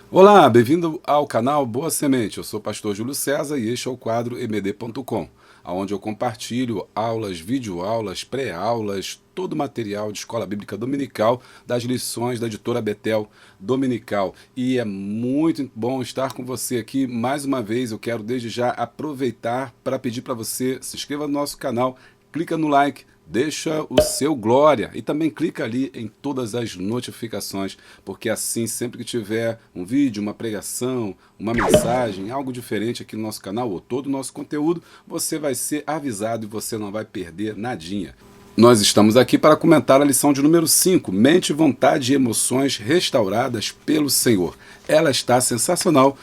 Olá, bem-vindo ao canal Boa Semente. Eu sou o pastor Júlio César e este é o quadro emd.com, onde eu compartilho aulas, videoaulas, pré-aulas, todo o material de escola bíblica dominical das lições da editora Betel Dominical. E é muito bom estar com você aqui mais uma vez. Eu quero desde já aproveitar para pedir para você se inscreva no nosso canal, clica no like, deixa o seu glória e também clica ali em todas as notificações, porque assim sempre que tiver um vídeo, uma pregação, uma mensagem, algo diferente aqui no nosso canal ou todo o nosso conteúdo, você vai ser avisado e você não vai perder nadinha. Nós estamos aqui para comentar a lição de número 5, Mente, Vontade e Emoções Restauradas pelo Senhor. Ela está sensacional.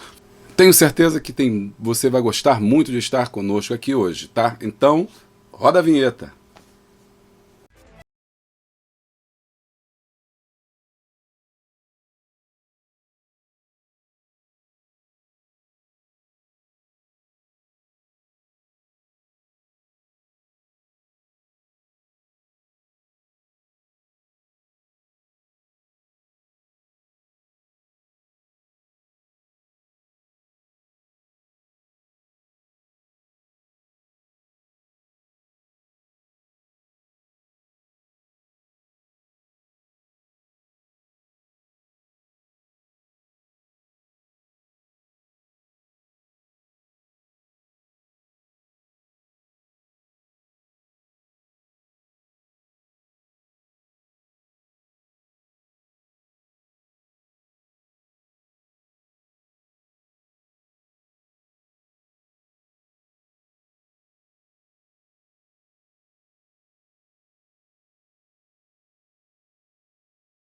Tenho certeza que você vai gostar muito de estar conosco aqui hoje, tá? Então, roda a vinheta.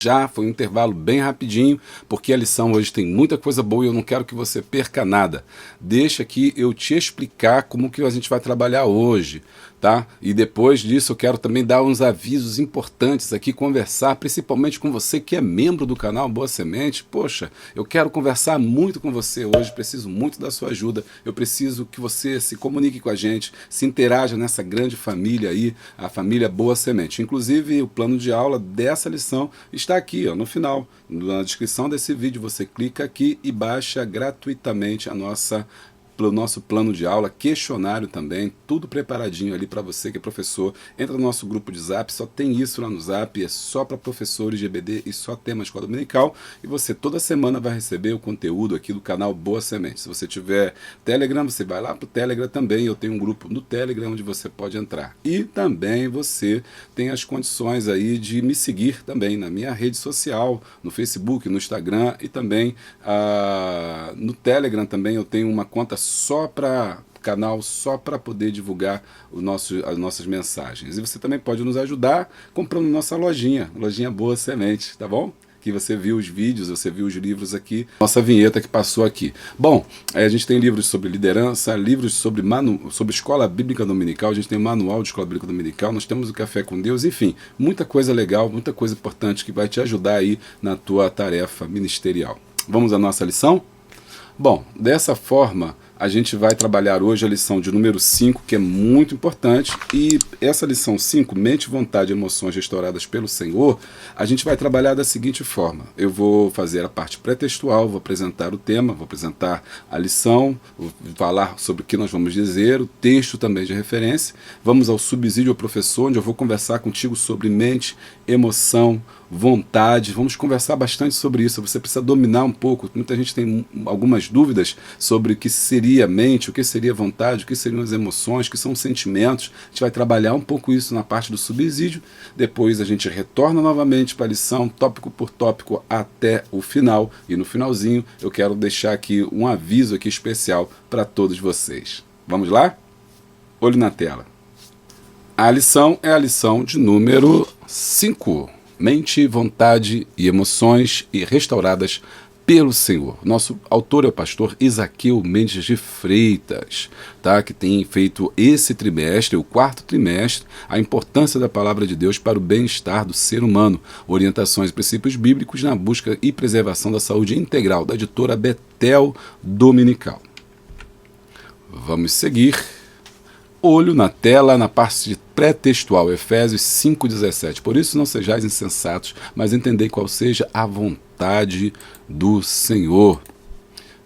Já foi um intervalo bem rapidinho, porque a lição hoje tem muita coisa boa e eu não quero que você perca nada. Deixa aqui eu te explicar como que a gente vai trabalhar hoje, tá? E depois disso eu quero também dar uns avisos importantes aqui, conversar principalmente com você que é membro do canal Boa Semente. Poxa, eu quero conversar muito com você hoje, preciso muito da sua ajuda, eu preciso que você se comunique com a gente, se interaja nessa grande família aí, a família Boa Semente. Inclusive o plano de aula dessa lição está aqui, ó, no final, na descrição desse vídeo. Você clica aqui e baixa gratuitamente o nosso plano de aula, questionário também, tudo preparadinho ali para você que é professor. Entra no nosso grupo de Zap, só tem isso lá no Zap, é só para professores de EBD e só tema escola dominical. E você toda semana vai receber o conteúdo aqui do canal Boa Semente. Se você tiver Telegram, você vai lá para o Telegram também. Eu tenho um grupo no Telegram onde você pode entrar. E também você tem as condições aí de me seguir também na minha rede social, no Facebook, no Instagram e também no Telegram também eu tenho uma conta só para canal, só para poder divulgar as nossas mensagens. E você também pode nos ajudar comprando nossa lojinha Boa Semente, tá bom? Que você viu os vídeos, você viu os livros aqui, nossa vinheta que passou aqui. Bom, a gente tem livros sobre liderança, livros sobre escola bíblica dominical, a gente tem manual de escola bíblica dominical, nós temos o Café com Deus, enfim, muita coisa legal, muita coisa importante que vai te ajudar aí na tua tarefa ministerial. Vamos à nossa lição? Bom, dessa forma, a gente vai trabalhar hoje a lição de número 5, que é muito importante, e essa lição 5, Mente, Vontade e Emoções Restauradas pelo Senhor, a gente vai trabalhar da seguinte forma: eu vou fazer a parte pré-textual, vou apresentar o tema, vou apresentar a lição, vou falar sobre o que nós vamos dizer, o texto também de referência, vamos ao subsídio ao professor, onde eu vou conversar contigo sobre mente, emoção, vontade, vamos conversar bastante sobre isso. Você precisa dominar um pouco, muita gente tem algumas dúvidas sobre o que seria mente, o que seria vontade, o que seriam as emoções, o que são os sentimentos. A gente vai trabalhar um pouco isso na parte do subsídio, depois a gente retorna novamente para a lição, tópico por tópico até o final, e no finalzinho eu quero deixar aqui um aviso aqui especial para todos vocês. Vamos lá? Olho na tela. A lição é a lição de número 5. Mente, vontade e emoções restauradas pelo Senhor. Nosso autor é o pastor Isaqueu Mendes de Freitas, tá? Que tem feito esse trimestre, o 4º trimestre, a importância da palavra de Deus para o bem-estar do ser humano, orientações e princípios bíblicos na busca e preservação da saúde integral, da editora Betel Dominical. Vamos seguir. Olho na tela, na parte pré-textual, Efésios 5,17. Por isso não sejais insensatos, mas entendei qual seja a vontade vontade do Senhor.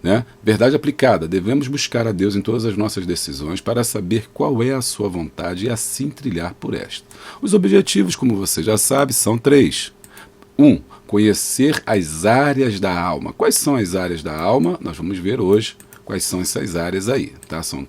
Né? Verdade aplicada, devemos buscar a Deus em todas as nossas decisões para saber qual é a sua vontade e assim trilhar por esta. Os objetivos, como você já sabe, são 3. 1. Conhecer as áreas da alma. Quais são as áreas da alma? Nós vamos ver hoje quais são essas áreas aí. Tá? São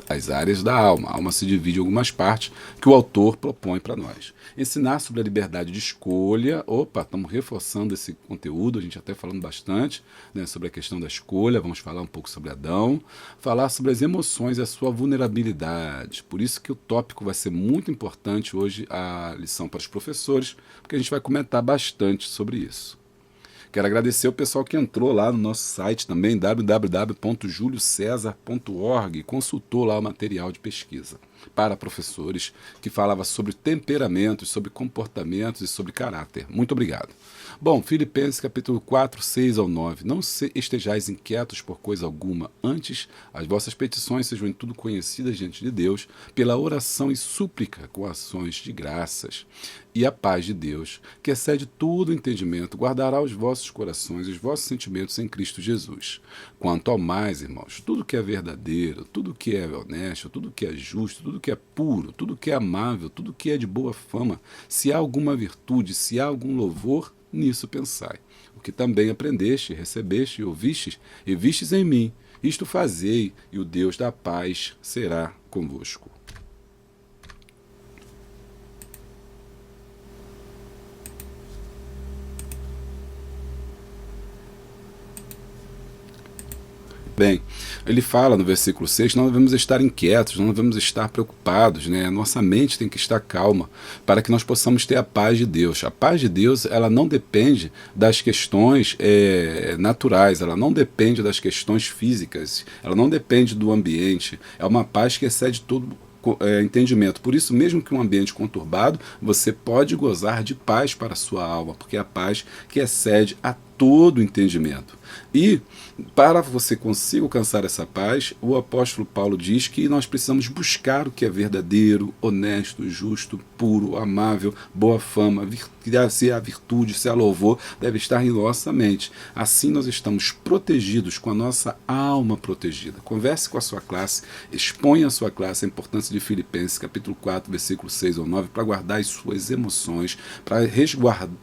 as áreas da alma. A alma se divide em algumas partes que o autor propõe para nós. Ensinar sobre a liberdade de escolha. Opa, estamos reforçando esse conteúdo, a gente até falando bastante, né, sobre a questão da escolha. Vamos falar um pouco sobre Adão. Falar sobre as emoções e a sua vulnerabilidade. Por isso que o tópico vai ser muito importante hoje, a lição para os professores, porque a gente vai comentar bastante sobre isso. Quero agradecer o pessoal que entrou lá no nosso site também, www.juliocesar.org, e consultou lá o material de pesquisa para professores que falava sobre temperamentos, sobre comportamentos e sobre caráter. Muito obrigado. Bom, Filipenses capítulo 4, 6 ao 9. Não estejais inquietos por coisa alguma, antes as vossas petições sejam em tudo conhecidas diante de Deus, pela oração e súplica com ações de graças. E a paz de Deus, que excede todo entendimento, guardará os vossos corações e os vossos sentimentos em Cristo Jesus. Quanto ao mais, irmãos, tudo que é verdadeiro, tudo que é honesto, tudo que é justo, tudo que é puro, tudo que é amável, tudo que é de boa fama, se há alguma virtude, se há algum louvor, nisso pensai. O que também aprendeste, recebeste e ouvistes, e vistes em mim, isto fazei, e o Deus da paz será convosco. Bem, ele fala no versículo 6, não devemos estar inquietos, não devemos estar preocupados, né? Nossa mente tem que estar calma para que nós possamos ter a paz de Deus. A paz de Deus, ela não depende das questões naturais, ela não depende das questões físicas, ela não depende do ambiente, é uma paz que excede todo entendimento. Por isso, mesmo que um ambiente conturbado, você pode gozar de paz para a sua alma, porque é a paz que excede a todo entendimento. E para você conseguir alcançar essa paz, o apóstolo Paulo diz que nós precisamos buscar o que é verdadeiro, honesto, justo, puro, amável, boa fama, se há virtude, se há louvor, deve estar em nossa mente. Assim nós estamos protegidos, com a nossa alma protegida. Converse com a sua classe, exponha à sua classe a importância de Filipenses, capítulo 4, versículo 6 ao 9, para guardar as suas emoções, para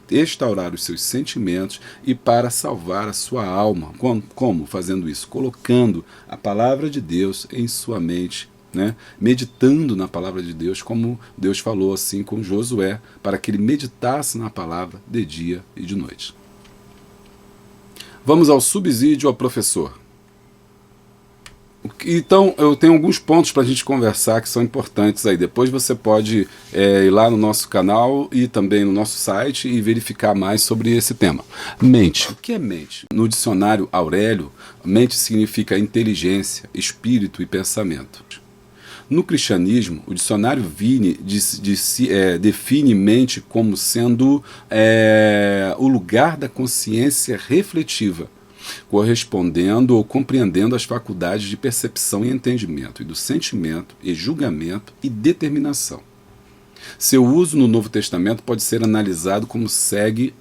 restaurar os seus sentimentos e para salvar a sua alma. Como? Fazendo isso? Colocando a palavra de Deus em sua mente, né? Meditando na palavra de Deus, como Deus falou assim com Josué, para que ele meditasse na palavra de dia e de noite. Vamos ao subsídio ao professor. Então, eu tenho alguns pontos para a gente conversar que são importantes aí. Depois você pode ir lá no nosso canal e também no nosso site e verificar mais sobre esse tema. Mente. O que é mente? No dicionário Aurélio, mente significa inteligência, espírito e pensamento. No cristianismo, o dicionário Vini define mente como sendo o lugar da consciência refletiva, correspondendo ou compreendendo as faculdades de percepção e entendimento, e do sentimento e julgamento e determinação. Seu uso no Novo Testamento pode ser analisado como segue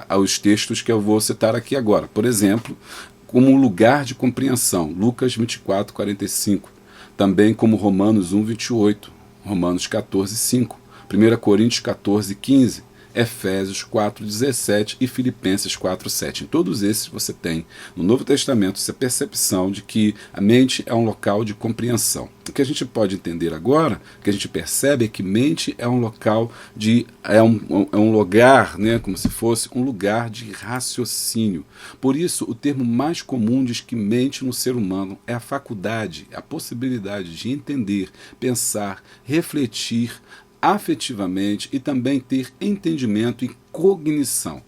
aos textos que eu vou citar aqui agora. Por exemplo, como um lugar de compreensão, Lucas 24, 45. Também como Romanos 1, 28, Romanos 14, 5, 1 Coríntios 14, 15, Efésios 4, 17 e Filipenses 4, 7. Em todos esses você tem no Novo Testamento essa percepção de que a mente é um local de compreensão. O que a gente pode entender agora, o que a gente percebe é que mente é um local é um lugar, né, como se fosse um lugar de raciocínio. Por isso, o termo mais comum diz que mente no ser humano é a faculdade, a possibilidade de entender, pensar, refletir afetivamente e também ter entendimento e cognição.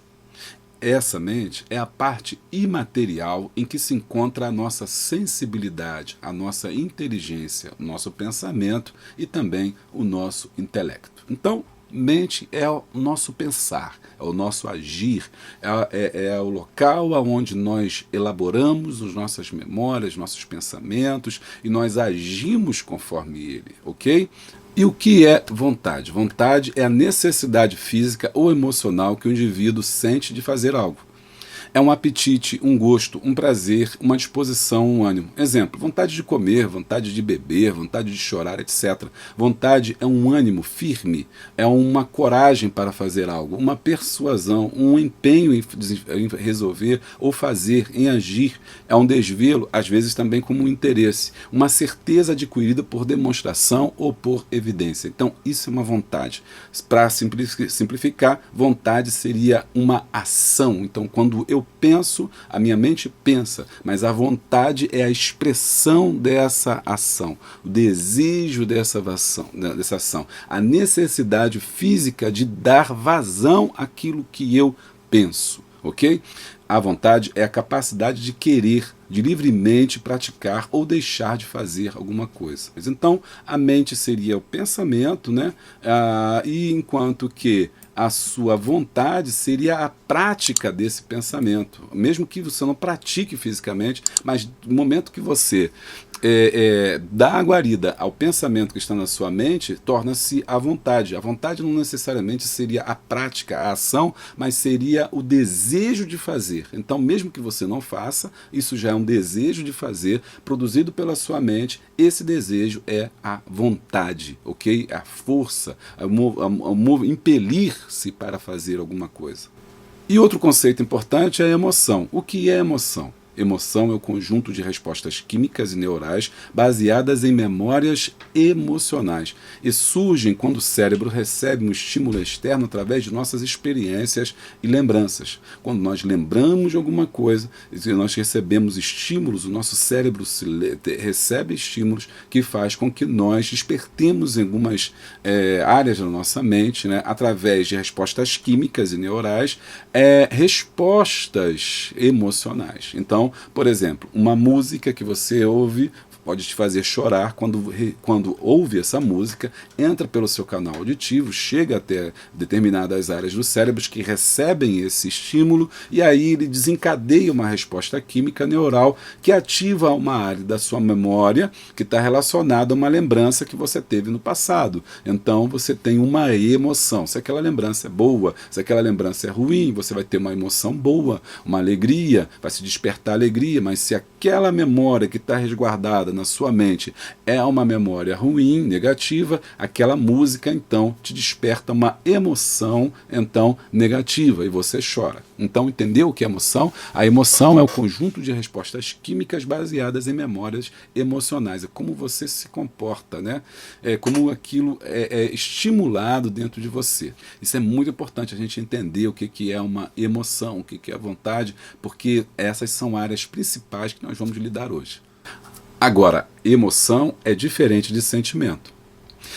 Essa mente é a parte imaterial em que se encontra a nossa sensibilidade, a nossa inteligência, o nosso pensamento e também o nosso intelecto. Então, mente é o nosso pensar, é o nosso agir, é o local onde nós elaboramos as nossas memórias, nossos pensamentos e nós agimos conforme ele, ok? E o que é vontade? Vontade é a necessidade física ou emocional que o indivíduo sente de fazer algo. É um apetite, um gosto, um prazer, uma disposição, um ânimo. Exemplo, vontade de comer, vontade de beber, vontade de chorar, etc. Vontade é um ânimo firme, é uma coragem para fazer algo, uma persuasão, um empenho em resolver ou fazer, em agir. É um desvelo, às vezes também como um interesse, uma certeza adquirida por demonstração ou por evidência. Então, isso é uma vontade. Para simplificar, vontade seria uma ação. Então, quando eu penso, a minha mente pensa, mas a vontade é a expressão dessa ação, o desejo dessa ação, a necessidade física de dar vazão àquilo que eu penso, ok? A vontade é a capacidade de querer, de livremente praticar ou deixar de fazer alguma coisa. Então, a mente seria o pensamento, né? E enquanto que a sua vontade seria a prática desse pensamento, mesmo que você não pratique fisicamente, mas no momento que você dá a guarida ao pensamento que está na sua mente, torna-se a vontade. A vontade não necessariamente seria a prática, a ação, mas seria o desejo de fazer. Então, mesmo que você não faça, isso já é um desejo de fazer, produzido pela sua mente. Esse desejo é a vontade, ok? A força, impelir-se para fazer alguma coisa. E outro conceito importante é a emoção. O que é emoção? Emoção é o conjunto de respostas químicas e neurais baseadas em memórias emocionais e surgem quando o cérebro recebe um estímulo externo através de nossas experiências e lembranças. Quando nós lembramos de alguma coisa, nós recebemos estímulos, o nosso cérebro recebe estímulos que faz com que nós despertemos em algumas áreas da nossa mente, né, através de respostas químicas e neurais, respostas emocionais. Então, por exemplo, uma música que você ouve pode te fazer chorar quando ouve essa música, entra pelo seu canal auditivo, chega até determinadas áreas do cérebro que recebem esse estímulo e aí ele desencadeia uma resposta química neural que ativa uma área da sua memória que está relacionada a uma lembrança que você teve no passado. Então você tem uma emoção. Se aquela lembrança é boa, se aquela lembrança é ruim, você vai ter uma emoção boa, uma alegria, vai se despertar alegria, mas se aquela memória que está resguardada na sua mente é uma memória ruim, negativa, aquela música então te desperta uma emoção então negativa e você chora. Então, entendeu o que é emoção? A emoção é o conjunto de respostas químicas baseadas em memórias emocionais. É como você se comporta, né? É como aquilo é estimulado dentro de você. Isso é muito importante a gente entender o que é uma emoção, o que é a vontade, porque essas são áreas principais que nós vamos lidar hoje. Agora, emoção é diferente de sentimento.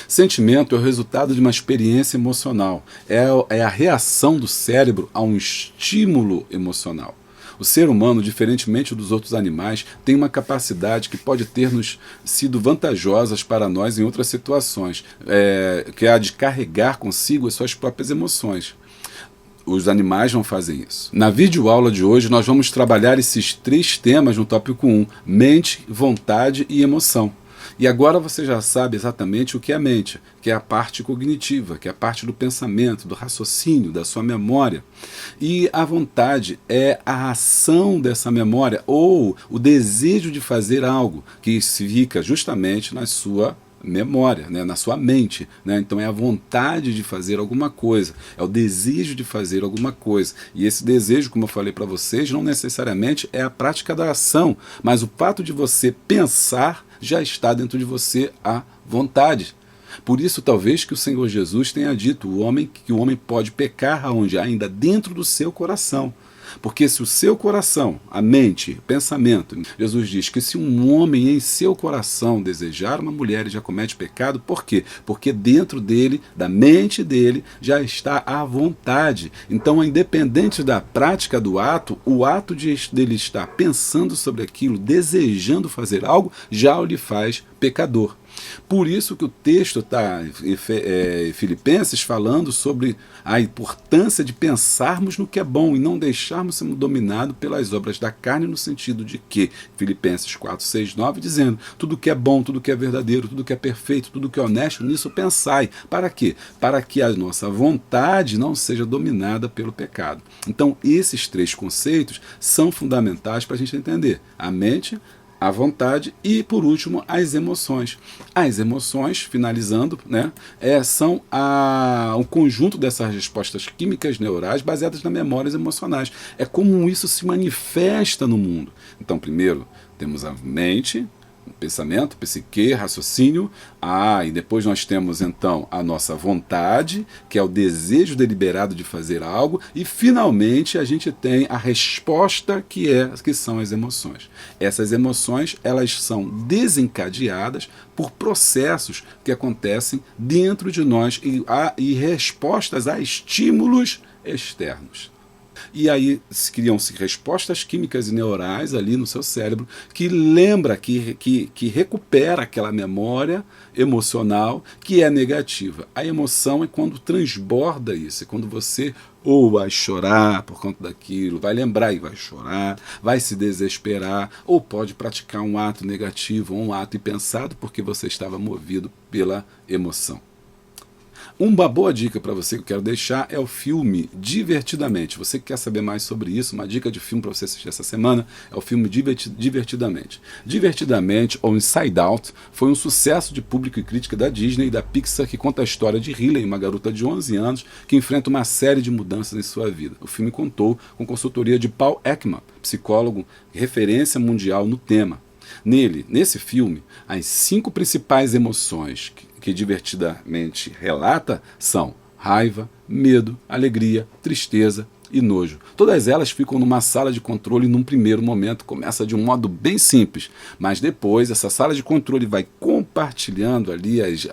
Sentimento é o resultado de uma experiência emocional, é a reação do cérebro a um estímulo emocional. O ser humano, diferentemente dos outros animais, tem uma capacidade que pode ter nos sido vantajosas para nós em outras situações, que é a de carregar consigo as suas próprias emoções. Os animais não fazem isso. Na videoaula de hoje nós vamos trabalhar esses 3 temas no tópico 1, mente, vontade e emoção. E agora você já sabe exatamente o que é a mente, que é a parte cognitiva, que é a parte do pensamento, do raciocínio, da sua memória. E a vontade é a ação dessa memória ou o desejo de fazer algo que fica justamente na sua memória, né, na sua mente, né? Então é a vontade de fazer alguma coisa, é o desejo de fazer alguma coisa, e esse desejo, como eu falei para vocês, não necessariamente é a prática da ação, mas o fato de você pensar já está dentro de você a vontade. Por isso talvez que o Senhor Jesus tenha dito que o homem pode pecar aonde? Ainda dentro do seu coração. Porque se o seu coração, a mente, pensamento, Jesus diz que se um homem em seu coração desejar uma mulher, ele já comete pecado. Por quê? Porque dentro dele, da mente dele, já está a vontade. Então, independente da prática do ato, o ato dele estar pensando sobre aquilo, desejando fazer algo, já o lhe faz pecador. Por isso que o texto está em Filipenses falando sobre a importância de pensarmos no que é bom e não deixarmos ser dominados pelas obras da carne, no sentido de que, Filipenses 4, 6, 9, dizendo, tudo que é bom, tudo que é verdadeiro, tudo que é perfeito, tudo que é honesto, nisso pensai. Para quê? Para que a nossa vontade não seja dominada pelo pecado. Então, esses três conceitos são fundamentais para a gente entender a mente, a vontade e, por último, as emoções. As emoções, finalizando, né, são o conjunto dessas respostas químicas neurais baseadas nas memórias emocionais. É como isso se manifesta no mundo. Então, primeiro, temos a mente, pensamento, psique, raciocínio, e depois nós temos então a nossa vontade, que é o desejo deliberado de fazer algo, e finalmente a gente tem a resposta que são as emoções. Essas emoções, elas são desencadeadas por processos que acontecem dentro de nós e respostas a estímulos externos. E aí criam-se respostas químicas e neurais ali no seu cérebro que lembra, que recupera aquela memória emocional que é negativa. A emoção é quando transborda isso, é quando você ou vai chorar por conta daquilo, vai lembrar e vai chorar, vai se desesperar, ou pode praticar um ato negativo, ou um ato impensado porque você estava movido pela emoção. Uma boa dica para você que eu quero deixar é o filme Divertidamente. Você que quer saber mais sobre isso, uma dica de filme para você assistir essa semana é o filme Divertidamente. Divertidamente, ou Inside Out, foi um sucesso de público e crítica da Disney e da Pixar que conta a história de Riley, uma garota de 11 anos que enfrenta uma série de mudanças em sua vida. O filme contou com consultoria de Paul Ekman, psicólogo referência mundial no tema. Nesse filme, as 5 principais emoções que Divertidamente relata são raiva, medo, alegria, tristeza e nojo. Todas elas ficam numa sala de controle e num primeiro momento começa de um modo bem simples, mas depois essa sala de controle vai compartilhando ali as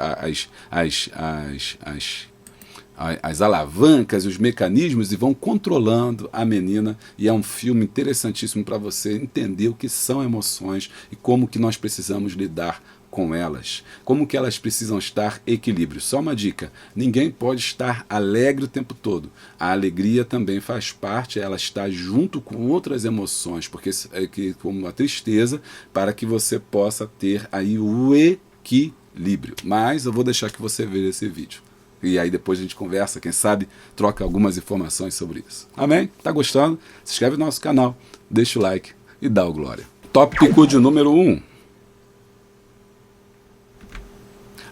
alavancas, os mecanismos e vão controlando a menina, e é um filme interessantíssimo para você entender o que são emoções e como que nós precisamos lidar com elas, como que elas precisam estar em equilíbrio. Só uma dica, ninguém pode estar alegre o tempo todo. A alegria também faz parte, ela está junto com outras emoções, porque como a tristeza, para que você possa ter aí o equilíbrio. Mas eu vou deixar que você veja esse vídeo. E aí depois a gente conversa, quem sabe troca algumas informações sobre isso. Amém? Tá gostando? Se inscreve no nosso canal, deixa o like e dá o glória. Tópico de número 1.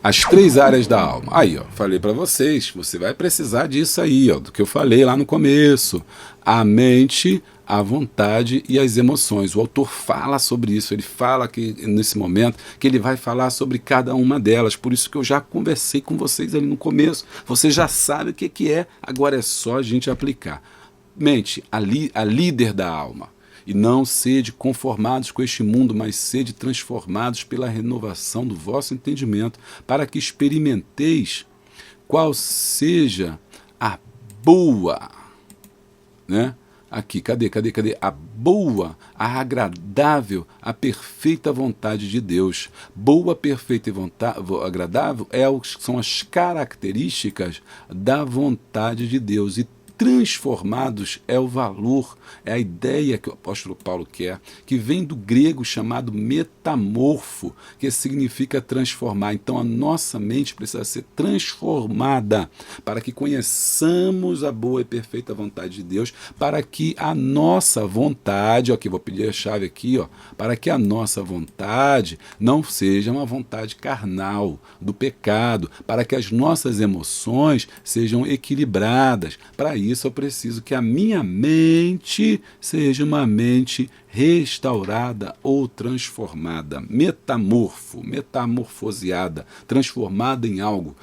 As 3 áreas da alma. Aí, ó, falei para vocês, você vai precisar disso aí, ó, do que eu falei lá no começo. A mente, a vontade e as emoções. O autor fala sobre isso, ele fala que nesse momento que ele vai falar sobre cada uma delas. Por isso que eu já conversei com vocês ali no começo. Você já sabe o que é, agora é só a gente aplicar. Mente, a líder da alma. E não sede conformados com este mundo, mas sede transformados pela renovação do vosso entendimento, para que experimenteis qual seja a boa, né? Aqui, cadê? A boa, a agradável, a perfeita vontade de Deus. Boa, perfeita e agradável são as características da vontade de Deus. E transformados é o valor, é a ideia que o apóstolo Paulo quer, que vem do grego chamado metamorfo, que significa transformar. Então a nossa mente precisa ser transformada para que conheçamos a boa e perfeita vontade de Deus, para que a nossa vontade, aqui vou pedir a chave aqui, ó, para que a nossa vontade não seja uma vontade carnal do pecado, para que as nossas emoções sejam equilibradas. Para isso eu preciso que a minha mente seja uma mente restaurada ou transformada, metamorfoseada, transformada em algo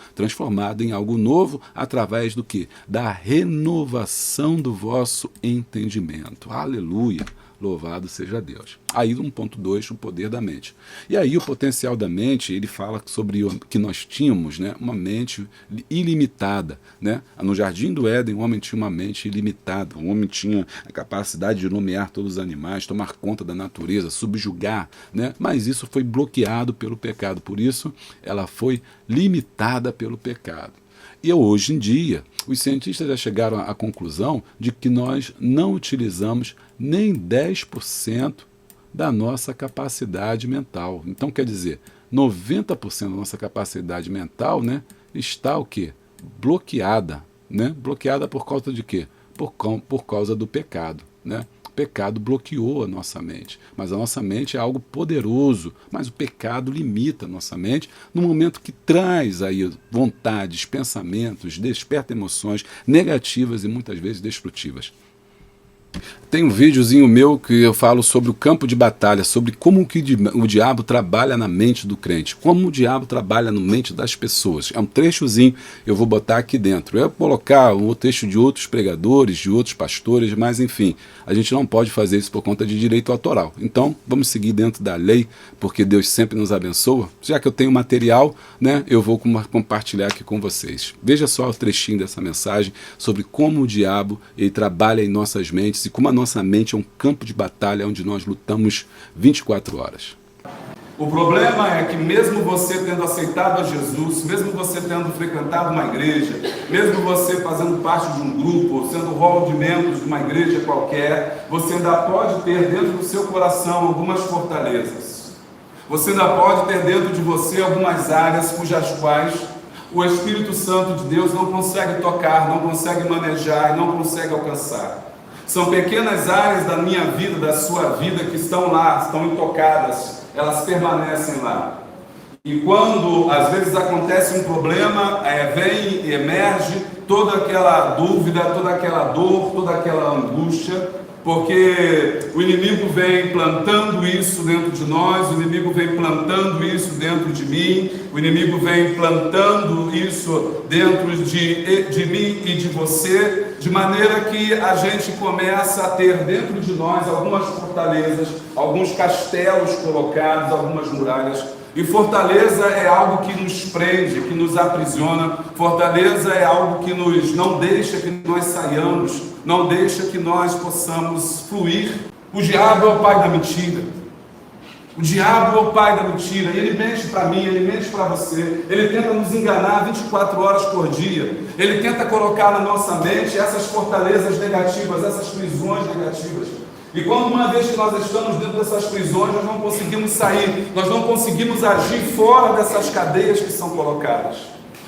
novo através do que? Da renovação do vosso entendimento. Aleluia! Louvado seja Deus. Aí 1.2, o poder da mente. E aí o potencial da mente, ele fala sobre que nós tínhamos, né, uma mente ilimitada. Né? No Jardim do Éden, o homem tinha uma mente ilimitada. O homem tinha a capacidade de nomear todos os animais, tomar conta da natureza, subjugar. Né? Mas isso foi bloqueado pelo pecado. Por isso, ela foi limitada pelo pecado. E hoje em dia, os cientistas já chegaram à conclusão de que nós não utilizamos nem 10% da nossa capacidade mental. Então, quer dizer, 90% da nossa capacidade mental, né, está o quê? Bloqueada. Né? Bloqueada por causa de quê? Por causa do pecado. Né? O pecado bloqueou a nossa mente, mas a nossa mente é algo poderoso, mas o pecado limita a nossa mente no momento que traz aí vontades, pensamentos, desperta emoções negativas e muitas vezes destrutivas. Tem um videozinho meu que eu falo sobre o campo de batalha, sobre como que o diabo trabalha na mente do crente, como o diabo trabalha na mente das pessoas. É um trechozinho, eu vou botar aqui dentro. Eu vou colocar o texto de outros pregadores, de outros pastores, mas enfim, a gente não pode fazer isso por conta de direito autoral. Então, vamos seguir dentro da lei, porque Deus sempre nos abençoa. Já que eu tenho material, né, eu vou compartilhar aqui com vocês. Veja só o trechinho dessa mensagem sobre como o diabo ele trabalha em nossas mentes e como a nossa mente é um campo de batalha onde nós lutamos 24 horas. O problema é que mesmo você tendo aceitado a Jesus, mesmo você tendo frequentado uma igreja, mesmo você fazendo parte de um grupo, sendo rol de membros de uma igreja qualquer, você ainda pode ter dentro do seu coração algumas fortalezas. Você ainda pode ter dentro de você algumas áreas cujas quais o Espírito Santo de Deus não consegue tocar, não consegue manejar, não consegue alcançar. São pequenas áreas da minha vida, da sua vida, que estão lá, estão intocadas, elas permanecem lá. E quando às vezes acontece um problema, vem e emerge toda aquela dúvida, toda aquela dor, toda aquela angústia, porque o inimigo vem plantando isso dentro de nós, o inimigo vem plantando isso dentro de mim, o inimigo vem plantando isso dentro de mim e de você, de maneira que a gente começa a ter dentro de nós algumas fortalezas, alguns castelos colocados, algumas muralhas. E fortaleza é algo que nos prende, que nos aprisiona. Fortaleza é algo que nos não deixa que nós saiamos, não deixa que nós possamos fluir. O diabo é o pai da mentira. O diabo é o pai da mentira. E ele mente para mim, ele mente para você. Ele tenta nos enganar 24 horas por dia. Ele tenta colocar na nossa mente essas fortalezas negativas, essas prisões negativas. E quando uma vez que nós estamos dentro dessas prisões, nós não conseguimos sair, nós não conseguimos agir fora dessas cadeias que são colocadas.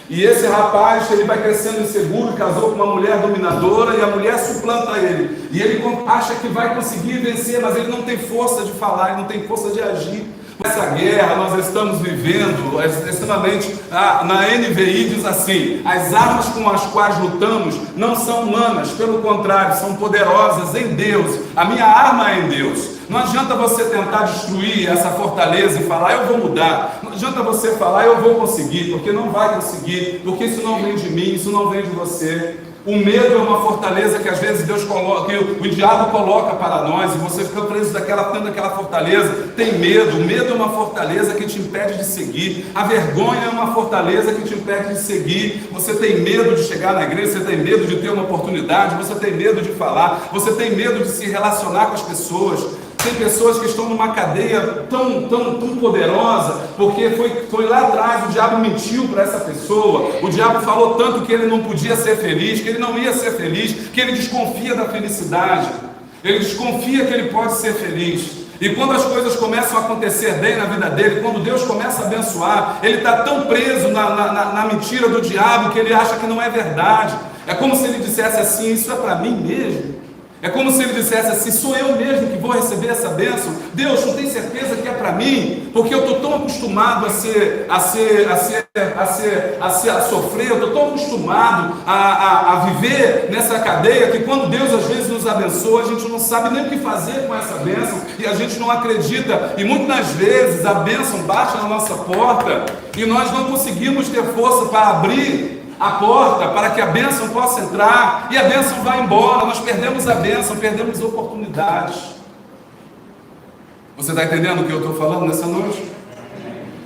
E esse rapaz, ele vai crescendo inseguro, casou com uma mulher dominadora e a mulher suplanta ele. E ele acha que vai conseguir vencer, mas ele não tem força de falar, ele não tem força de agir. Essa guerra nós estamos vivendo extremamente, na NVI diz assim: as armas com as quais lutamos não são humanas, pelo contrário, são poderosas em Deus. A minha arma é em Deus. Não adianta você tentar destruir essa fortaleza e falar, eu vou mudar. Não adianta você falar, eu vou conseguir, porque não vai conseguir, porque isso não vem de mim, isso não vem de você. O medo é uma fortaleza que às vezes Deus coloca, que o diabo coloca para nós, e você fica preso tendo aquela fortaleza, tem medo. O medo é uma fortaleza que te impede de seguir. A vergonha é uma fortaleza que te impede de seguir. Você tem medo de chegar na igreja, você tem medo de ter uma oportunidade, você tem medo de falar, você tem medo de se relacionar com as pessoas. Tem pessoas que estão numa cadeia tão poderosa, porque foi lá atrás, o diabo mentiu para essa pessoa, o diabo falou tanto que ele não podia ser feliz, que ele não ia ser feliz, que ele desconfia da felicidade, ele desconfia que ele pode ser feliz. E quando as coisas começam a acontecer bem na vida dele, quando Deus começa a abençoar, ele está tão preso na mentira do diabo que ele acha que não é verdade. É como se ele dissesse assim, isso é para mim mesmo. É como se ele dissesse assim, sou eu mesmo que vou receber essa bênção? Deus, tu tem certeza que é para mim? Porque eu estou tão acostumado a sofrer, eu estou tão acostumado a viver nessa cadeia, que quando Deus às vezes nos abençoa, a gente não sabe nem o que fazer com essa bênção, e a gente não acredita, e muitas vezes a bênção bate na nossa porta, e nós não conseguimos ter força para abrir a porta para que a bênção possa entrar, e a bênção vai embora, nós perdemos a bênção, perdemos oportunidades. Você está entendendo o que eu estou falando nessa noite?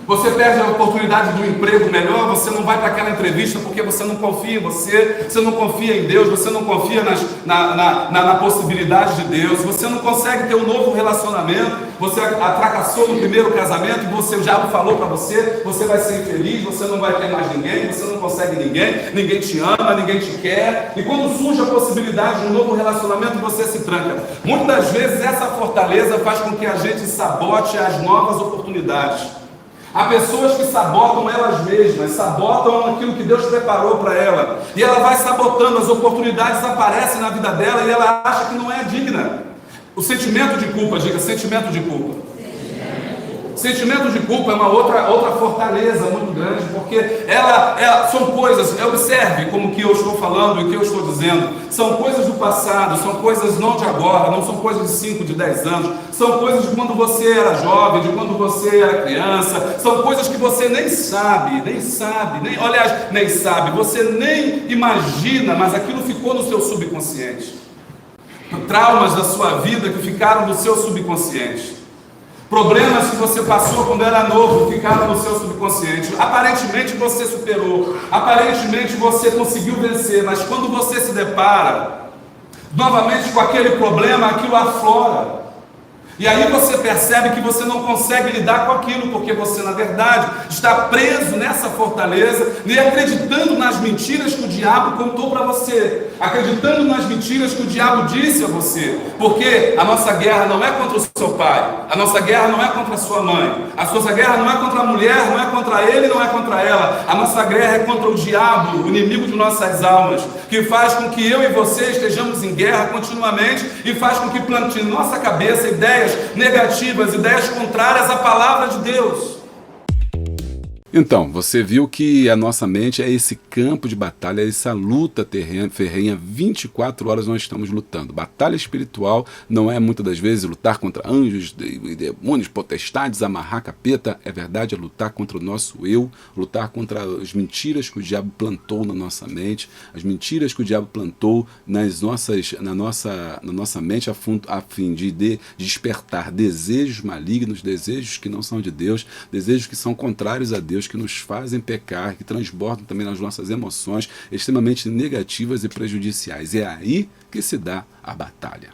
Você perde a oportunidade de um emprego melhor, você não vai para aquela entrevista porque você não confia em você não confia em Deus, você não confia na possibilidade de Deus, você não consegue ter um novo relacionamento, você fracassou no primeiro casamento, o diabo falou para você, você vai ser infeliz, você não vai ter mais ninguém, você não consegue ninguém te ama, ninguém te quer, e quando surge a possibilidade de um novo relacionamento, você se tranca. Muitas das vezes essa fortaleza faz com que a gente sabote as novas oportunidades. Há pessoas que sabotam elas mesmas, sabotam aquilo que Deus preparou para ela, e ela vai sabotando, as oportunidades aparecem na vida dela e ela acha que não é digna. O sentimento de culpa, diga, sentimento de culpa. Sentimento de culpa é uma outra fortaleza muito grande, porque são coisas, observe como que eu estou falando e o que eu estou dizendo, são coisas do passado, são coisas não de agora, não são coisas de 5, de 10 anos, são coisas de quando você era jovem, de quando você era criança, são coisas que você nem sabe, você nem imagina, mas aquilo ficou no seu subconsciente. Traumas da sua vida que ficaram no seu subconsciente. Problemas que você passou quando era novo ficaram no seu subconsciente. Aparentemente você superou, aparentemente você conseguiu vencer, mas quando você se depara novamente com aquele problema, aquilo aflora. E aí você percebe que você não consegue lidar com aquilo, porque você, na verdade, está preso nessa fortaleza e acreditando nas mentiras que o diabo contou para você, acreditando nas mentiras que o diabo disse a você, porque a nossa guerra não é contra o seu pai, a nossa guerra não é contra a sua mãe, a nossa guerra não é contra a mulher, não é contra ele, não é contra ela, a nossa guerra é contra o diabo, o inimigo de nossas almas, que faz com que eu e você estejamos em guerra continuamente e faz com que plante em nossa cabeça ideias negativas, ideias contrárias à palavra de Deus. Então, você viu que a nossa mente é esse campo de batalha, é essa luta ferrenha, 24 horas nós estamos lutando. Batalha espiritual não é muitas das vezes lutar contra anjos, demônios, potestades, amarrar capeta, é verdade, é lutar contra o nosso eu, lutar contra as mentiras que o diabo plantou na nossa mente, as mentiras que o diabo plantou na nossa mente a fim de despertar desejos malignos, desejos que não são de Deus, desejos que são contrários a Deus, que nos fazem pecar, que transbordam também nas nossas emoções, extremamente negativas e prejudiciais. É aí que se dá a batalha.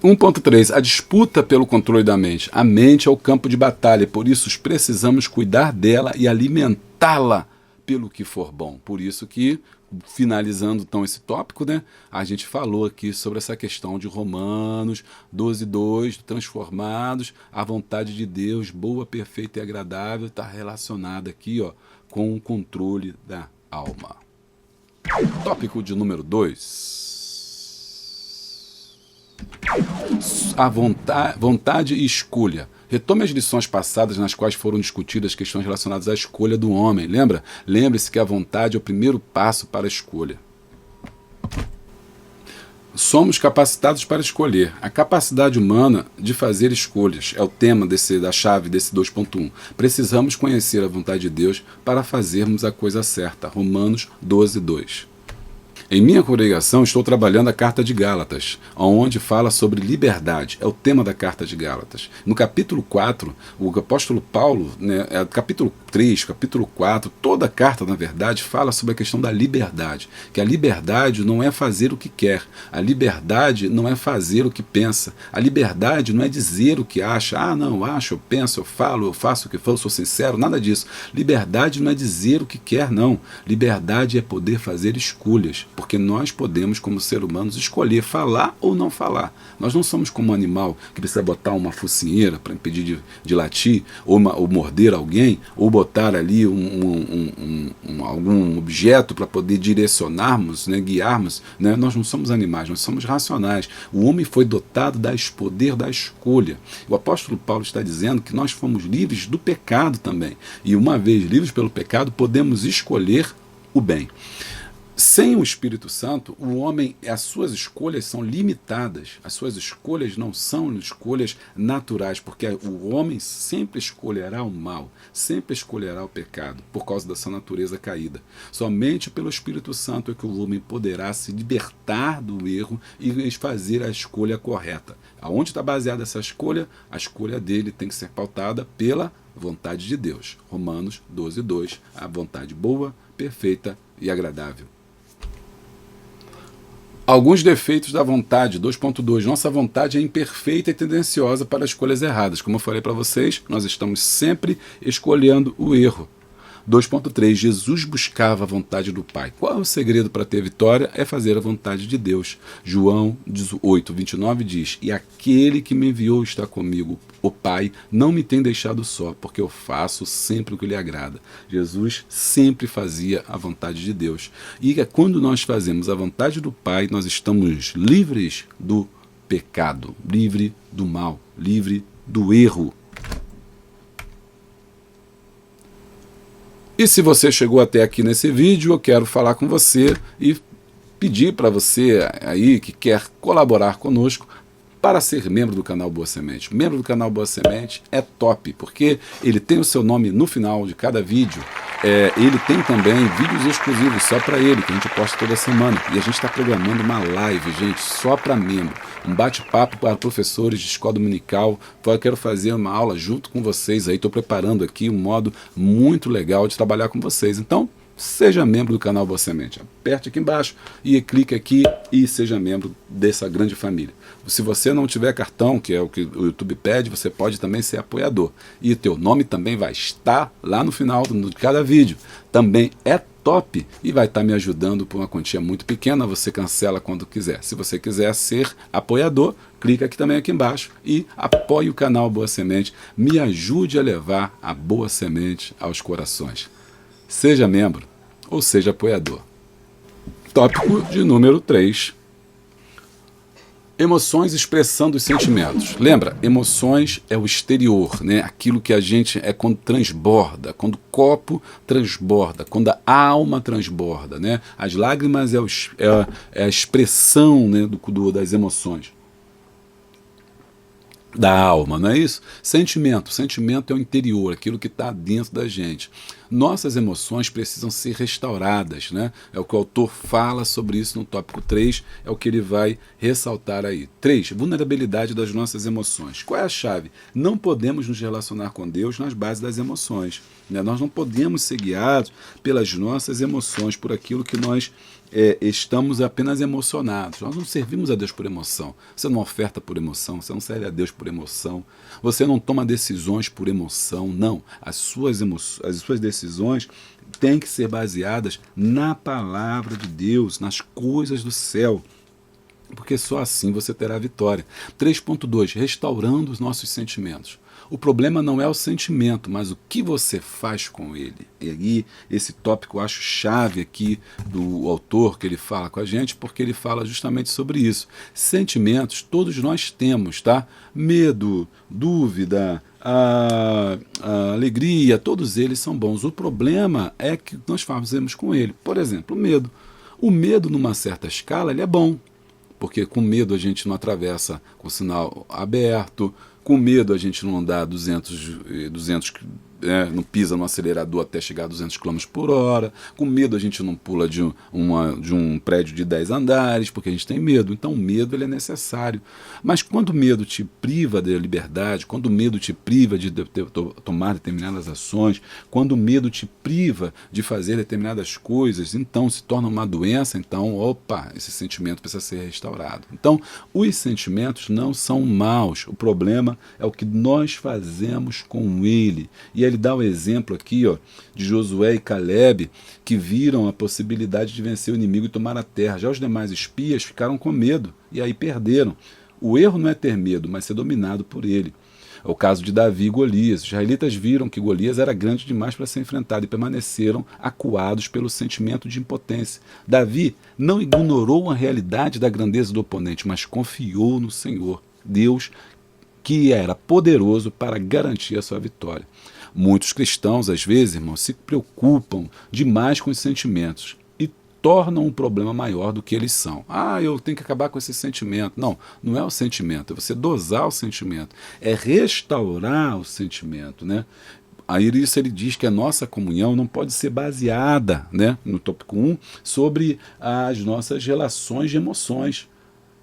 1.3. A disputa pelo controle da mente. A mente é o campo de batalha, por isso precisamos cuidar dela e alimentá-la pelo que for bom. Por isso que, finalizando então esse tópico, né, a gente falou aqui sobre essa questão de Romanos 12:2, transformados à vontade de Deus, boa, perfeita e agradável, está relacionada aqui, ó, com o controle da alma. Tópico de número 2. A vontade e escolha. Retome as lições passadas nas quais foram discutidas questões relacionadas à escolha do homem. Lembra? Lembre-se que a vontade é o primeiro passo para a escolha. Somos capacitados para escolher. A capacidade humana de fazer escolhas é o tema da chave desse 2.1. Precisamos conhecer a vontade de Deus para fazermos a coisa certa. Romanos 12:2. Em minha congregação estou trabalhando a Carta de Gálatas, onde fala sobre liberdade, é o tema da Carta de Gálatas. No capítulo 4, o apóstolo Paulo, capítulo 3, capítulo 4, toda a carta, na verdade, fala sobre a questão da liberdade, que a liberdade não é fazer o que quer, a liberdade não é fazer o que pensa, a liberdade não é dizer o que acha, não, acho, eu penso, eu falo, eu faço o que for, eu sou sincero, nada disso. Liberdade não é dizer o que quer, não. Liberdade é poder fazer escolhas, porque nós podemos, como seres humanos, escolher falar ou não falar. Nós não somos como um animal que precisa botar uma focinheira para impedir de latir, ou morder alguém, ou botar ali algum objeto para poder direcionarmos, guiarmos. Nós não somos animais, nós somos racionais. O homem foi dotado do poder da escolha. O apóstolo Paulo está dizendo que nós fomos livres do pecado também. E uma vez livres pelo pecado, podemos escolher o bem. Sem o Espírito Santo, o homem, as suas escolhas são limitadas. As suas escolhas não são escolhas naturais, porque o homem sempre escolherá o mal, sempre escolherá o pecado, por causa da sua natureza caída. Somente pelo Espírito Santo é que o homem poderá se libertar do erro e fazer a escolha correta. Aonde está baseada essa escolha? A escolha dele tem que ser pautada pela vontade de Deus. Romanos 12:2, a vontade boa, perfeita e agradável. Alguns defeitos da vontade, 2.2. Nossa vontade é imperfeita e tendenciosa para escolhas erradas. Como eu falei para vocês, nós estamos sempre escolhendo o erro. 2.3. Jesus buscava a vontade do Pai. Qual é o segredo para ter vitória? É fazer a vontade de Deus. João 18:29 diz: E aquele que me enviou está comigo. O Pai não me tem deixado só, porque eu faço sempre o que lhe agrada. Jesus sempre fazia a vontade de Deus. E quando nós fazemos a vontade do Pai, nós estamos livres do pecado, livre do mal, livre do erro. E se você chegou até aqui nesse vídeo, eu quero falar com você e pedir para você aí que quer colaborar conosco para ser membro do canal Boa Semente. Membro do canal Boa Semente é top, porque ele tem o seu nome no final de cada vídeo. Ele tem também vídeos exclusivos só para ele, que a gente posta toda semana. E a gente está programando uma live, gente, só para membro. Um bate-papo para professores de escola dominical. Eu quero fazer uma aula junto com vocês aí. Estou preparando aqui um modo muito legal de trabalhar com vocês. Então, seja membro do canal Boa Semente. Aperte aqui embaixo e clique aqui e seja membro dessa grande família. Se você não tiver cartão, que é o que o YouTube pede, você pode também ser apoiador. E o teu nome também vai estar lá no final de cada vídeo. Também é top e vai estar me ajudando por uma quantia muito pequena. Você cancela quando quiser. Se você quiser ser apoiador, clica aqui também aqui embaixo e apoie o canal Boa Semente. Me ajude a levar a boa semente aos corações. Seja membro ou seja apoiador. Tópico de número 3. Emoções expressando os sentimentos. Lembra, emoções é o exterior, né? Aquilo que a gente é quando transborda, quando o copo transborda, quando a alma transborda, né? As lágrimas é a expressão, né, das emoções. Da alma, não é isso? Sentimento é o interior, aquilo que está dentro da gente. Nossas emoções precisam ser restauradas, né? É o que o autor fala sobre isso no tópico 3, é o que ele vai ressaltar aí. 3. Vulnerabilidade das nossas emoções. Qual é a chave? Não podemos nos relacionar com Deus nas bases das emoções, né? Nós não podemos ser guiados pelas nossas emoções, por aquilo que nós estamos apenas emocionados. Nós não servimos a Deus por emoção. Você não oferta por emoção, você não serve a Deus por emoção, você não toma decisões por emoção, não. As suas decisões têm que ser baseadas na palavra de Deus, nas coisas do céu, porque só assim você terá vitória. 3.2, restaurando os nossos sentimentos. O problema não é o sentimento, mas o que você faz com ele. E aí, esse tópico eu acho chave aqui do autor, que ele fala com a gente, porque ele fala justamente sobre isso. Sentimentos todos nós temos, tá? Medo, dúvida, a alegria, todos eles são bons. O problema é que nós fazemos com ele. Por exemplo, o medo. O medo, numa certa escala, ele é bom, porque com medo a gente não atravessa com o sinal aberto, com medo a gente não andar 200 não pisa no acelerador até chegar a 200 km por hora, com medo a gente não pula de um prédio de 10 andares, porque a gente tem medo. Então o medo ele é necessário. Mas quando o medo te priva da liberdade, quando o medo te priva de tomar determinadas ações, quando o medo te priva de fazer determinadas coisas, então se torna uma doença, então, esse sentimento precisa ser restaurado. Então, os sentimentos não são maus, o problema é o que nós fazemos com ele. E ele dá o exemplo aqui, de Josué e Caleb, que viram a possibilidade de vencer o inimigo e tomar a terra. Já os demais espias ficaram com medo e aí perderam. O erro não é ter medo, mas ser dominado por ele. É o caso de Davi e Golias. Os israelitas viram que Golias era grande demais para ser enfrentado e permaneceram acuados pelo sentimento de impotência. Davi não ignorou a realidade da grandeza do oponente, mas confiou no Senhor, Deus, que era poderoso para garantir a sua vitória. Muitos cristãos, às vezes, irmãos, se preocupam demais com os sentimentos e tornam um problema maior do que eles são. Eu tenho que acabar com esse sentimento. Não, não é o sentimento, é você dosar o sentimento, é restaurar o sentimento, né? Aí isso ele diz que a nossa comunhão não pode ser baseada, né, no tópico 1, sobre as nossas relações de emoções.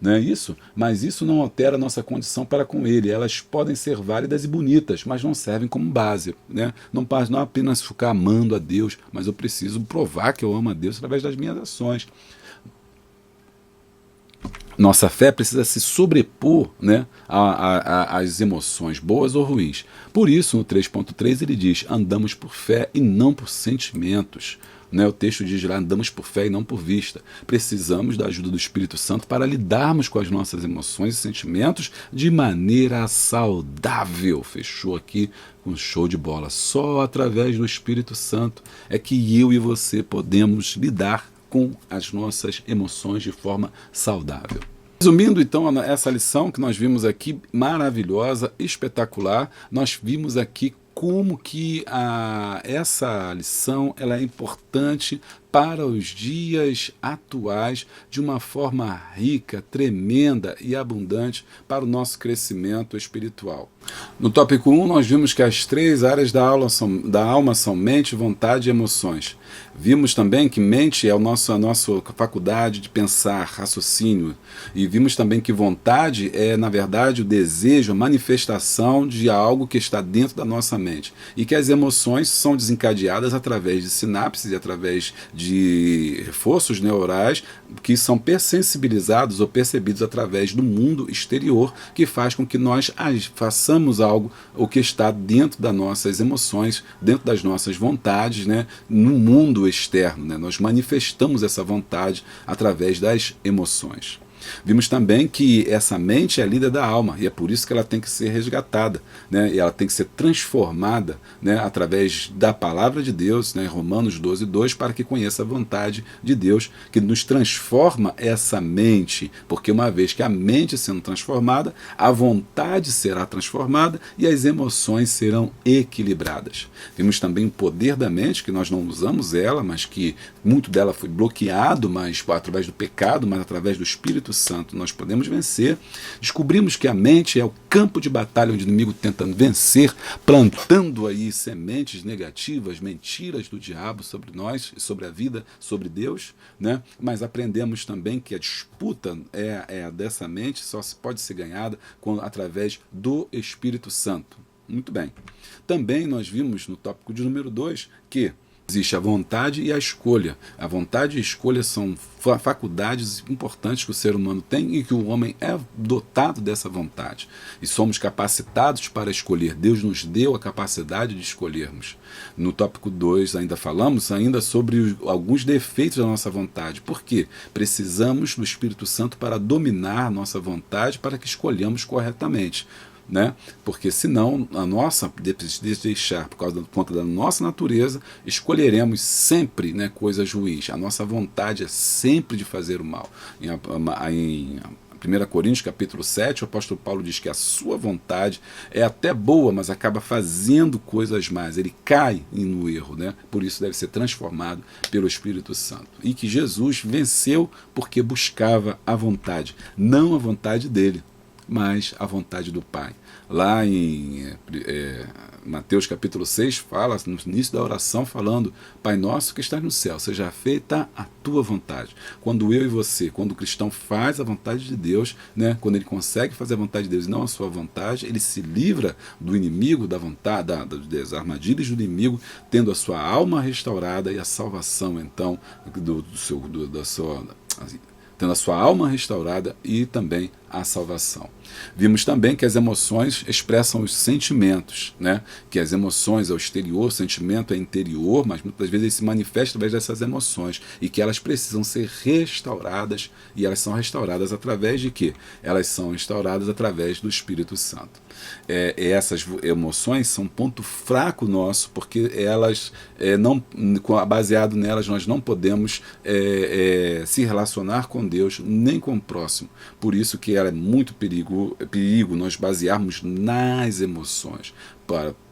não é isso? Mas isso não altera a nossa condição para com Ele. Elas podem ser válidas e bonitas, mas não servem como base. Né? Não apenas ficar amando a Deus, mas eu preciso provar que eu amo a Deus através das minhas ações. Nossa fé precisa se sobrepor, né, às emoções, boas ou ruins. Por isso, no 3.3 ele diz, andamos por fé e não por sentimentos. Né, o texto diz lá, andamos por fé e não por vista. Precisamos da ajuda do Espírito Santo para lidarmos com as nossas emoções e sentimentos de maneira saudável. Fechou aqui com show de bola. Só através do Espírito Santo é que eu e você podemos lidar com as nossas emoções de forma saudável. Resumindo então essa lição que nós vimos aqui, maravilhosa, espetacular, nós vimos aqui como que essa lição ela é importante para os dias atuais de uma forma rica, tremenda e abundante para o nosso crescimento espiritual. No tópico 1, nós vimos que as 3 áreas da alma são mente, vontade e emoções. Vimos também que mente é a nossa faculdade de pensar, raciocínio. E vimos também que vontade é, na verdade, o desejo, a manifestação de algo que está dentro da nossa mente. E que as emoções são desencadeadas através de sinapses e através de reforços neurais que são persensibilizados ou percebidos através do mundo exterior, que faz com que nós façamos algo o que está dentro das nossas emoções, dentro das nossas vontades, né, no mundo externo. Né, nós manifestamos essa vontade através das emoções. Vimos também que essa mente é a líder da alma, e é por isso que ela tem que ser resgatada, né? E ela tem que ser transformada, né? Através da palavra de Deus, né? Romanos 12:2, para que conheça a vontade de Deus, que nos transforma essa mente, porque uma vez que a mente sendo transformada, a vontade será transformada e as emoções serão equilibradas. Vimos também o poder da mente, que nós não usamos ela, mas que muito dela foi bloqueado, mas através do pecado, mas através do Espírito Santo nós podemos vencer. Descobrimos que a mente é o campo de batalha onde o inimigo tenta vencer, plantando aí sementes negativas, mentiras do diabo sobre nós, sobre a vida, sobre Deus, né? Mas aprendemos também que a disputa dessa mente só pode ser ganhada através do Espírito Santo. Muito bem. Também nós vimos no tópico de número 2 que existe a vontade e a escolha. A vontade e a escolha são faculdades importantes que o ser humano tem e que o homem é dotado dessa vontade. E somos capacitados para escolher. Deus nos deu a capacidade de escolhermos. No tópico 2 ainda falamos sobre alguns defeitos da nossa vontade. Por quê? Precisamos do Espírito Santo para dominar a nossa vontade para que escolhamos corretamente. Né? Porque senão a nossa, deixar por conta da nossa natureza, escolheremos sempre, né, coisas ruins. A nossa vontade é sempre de fazer o mal. Em 1 Coríntios capítulo 7, o apóstolo Paulo diz que a sua vontade é até boa, mas acaba fazendo coisas más. Ele cai no erro, né? Por isso deve ser transformado pelo Espírito Santo. E que Jesus venceu porque buscava a vontade, não a vontade dele, mas a vontade do Pai. Lá em Mateus capítulo 6, fala no início da oração, falando: Pai nosso que estás no céu, seja feita a tua vontade. Quando eu e você, quando o cristão faz a vontade de Deus, né, quando ele consegue fazer a vontade de Deus e não a sua vontade, ele se livra do inimigo, da vontade, das armadilhas do inimigo, tendo a sua alma restaurada e a salvação, então, tendo a sua alma restaurada e também a salvação. Vimos também que as emoções expressam os sentimentos, né? Que as emoções é o exterior, o sentimento é interior, mas muitas vezes ele se manifesta através dessas emoções e que elas precisam ser restauradas, e elas são restauradas através de quê? Elas são restauradas através do Espírito Santo. Essas emoções são um ponto fraco nosso, porque elas, baseado nelas, nós não podemos se relacionar com Deus nem com o próximo. Por isso que ela é muito perigo nós basearmos nas emoções.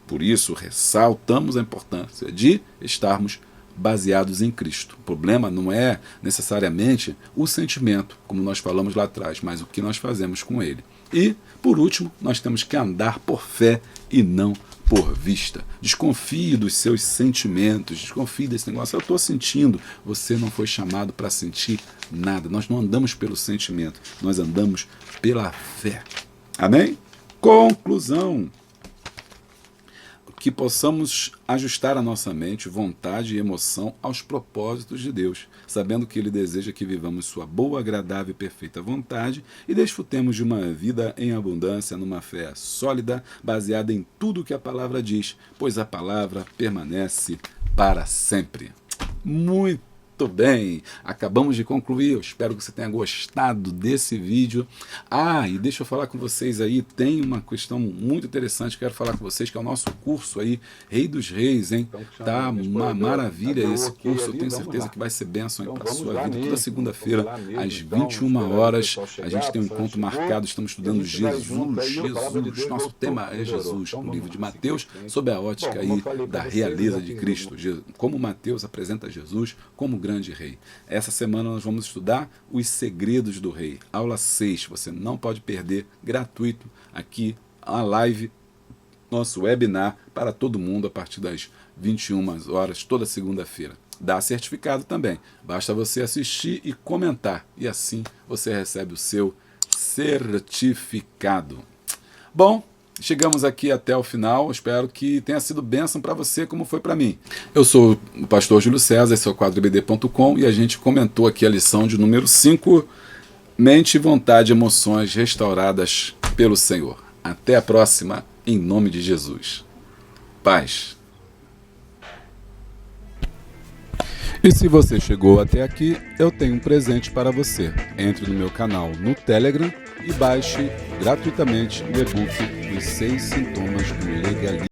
Por isso, ressaltamos a importância de estarmos baseados em Cristo. O problema não é necessariamente o sentimento, como nós falamos lá atrás, mas o que nós fazemos com ele. E, por último, nós temos que andar por fé e não por vista. Desconfie dos seus sentimentos, desconfie desse negócio. Eu estou sentindo. Você não foi chamado para sentir nada. Nós não andamos pelo sentimento, nós andamos pela fé. Amém? Conclusão. Que possamos ajustar a nossa mente, vontade e emoção aos propósitos de Deus, sabendo que Ele deseja que vivamos sua boa, agradável e perfeita vontade e desfrutemos de uma vida em abundância, numa fé sólida, baseada em tudo que a palavra diz, pois a palavra permanece para sempre. Muito bem, acabamos de concluir, eu espero que você tenha gostado desse vídeo. E deixa eu falar com vocês aí, tem uma questão muito interessante que eu quero falar com vocês, que é o nosso curso aí, Rei dos Reis, hein? Tá uma maravilha esse curso, eu tenho certeza que vai ser bênção para a sua vida. Toda segunda-feira, às 21 horas, a gente tem um encontro marcado, estamos estudando Jesus, nosso tema é Jesus, no livro de Mateus, sob a ótica aí da realeza de Cristo, como Mateus apresenta Jesus como grande rei. Essa semana nós vamos estudar os segredos do rei. Aula 6, você não pode perder, gratuito, aqui a live, nosso webinar para todo mundo a partir das 21 horas, toda segunda-feira. Dá certificado também. Basta você assistir e comentar. E assim você recebe o seu certificado. Bom, chegamos aqui até o final, espero que tenha sido bênção para você como foi para mim. Eu sou o pastor Júlio César, esse é o quadro ibd.com e a gente comentou aqui a lição de número 5, mente, vontade e emoções restauradas pelo Senhor. Até a próxima, em nome de Jesus. Paz. E se você chegou até aqui, eu tenho um presente para você. Entre no meu canal no Telegram e baixe gratuitamente o e-book Os 6 Sintomas do Legalismo.